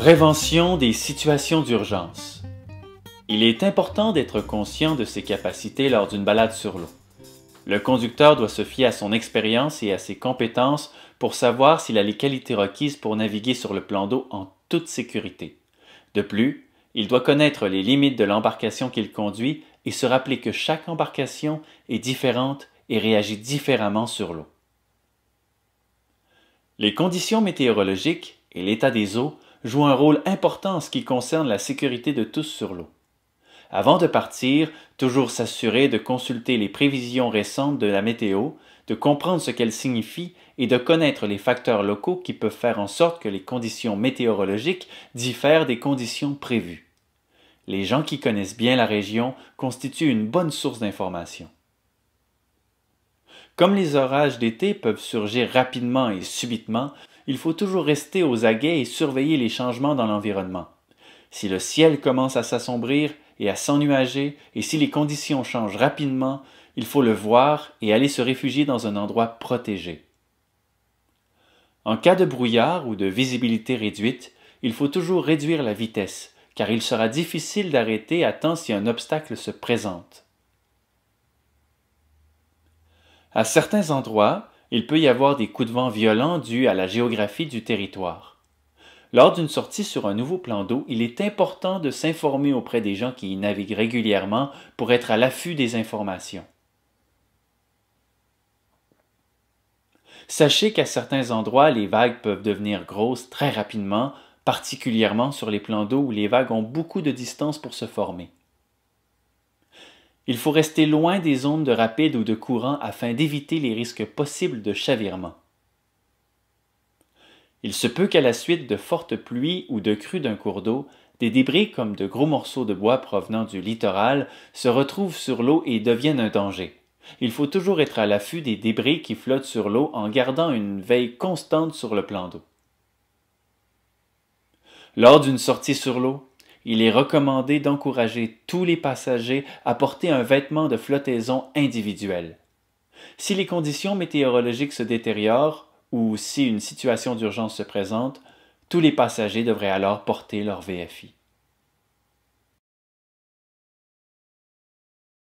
Prévention des situations d'urgence. Il est important d'être conscient de ses capacités lors d'une balade sur l'eau. Le conducteur doit se fier à son expérience et à ses compétences pour savoir s'il a les qualités requises pour naviguer sur le plan d'eau en toute sécurité. De plus, il doit connaître les limites de l'embarcation qu'il conduit et se rappeler que chaque embarcation est différente et réagit différemment sur l'eau. Les conditions météorologiques et l'état des eaux jouent un rôle important en ce qui concerne la sécurité de tous sur l'eau. Avant de partir, toujours s'assurer de consulter les prévisions récentes de la météo, de comprendre ce qu'elles signifient et de connaître les facteurs locaux qui peuvent faire en sorte que les conditions météorologiques diffèrent des conditions prévues. Les gens qui connaissent bien la région constituent une bonne source d'information. Comme les orages d'été peuvent surgir rapidement et subitement, il faut toujours rester aux aguets et surveiller les changements dans l'environnement. Si le ciel commence à s'assombrir et à s'ennuager, et si les conditions changent rapidement, il faut le voir et aller se réfugier dans un endroit protégé. En cas de brouillard ou de visibilité réduite, il faut toujours réduire la vitesse, car il sera difficile d'arrêter à temps si un obstacle se présente. À certains endroits, il peut y avoir des coups de vent violents dus à la géographie du territoire. Lors d'une sortie sur un nouveau plan d'eau, il est important de s'informer auprès des gens qui y naviguent régulièrement pour être à l'affût des informations. Sachez qu'à certains endroits, les vagues peuvent devenir grosses très rapidement, particulièrement sur les plans d'eau où les vagues ont beaucoup de distance pour se former. Il faut rester loin des zones de rapide ou de courant afin d'éviter les risques possibles de chavirement. Il se peut qu'à la suite de fortes pluies ou de crues d'un cours d'eau, des débris comme de gros morceaux de bois provenant du littoral se retrouvent sur l'eau et deviennent un danger. Il faut toujours être à l'affût des débris qui flottent sur l'eau en gardant une veille constante sur le plan d'eau. Lors d'une sortie sur l'eau, il est recommandé d'encourager tous les passagers à porter un vêtement de flottaison individuel. Si les conditions météorologiques se détériorent ou si une situation d'urgence se présente, tous les passagers devraient alors porter leur VFI.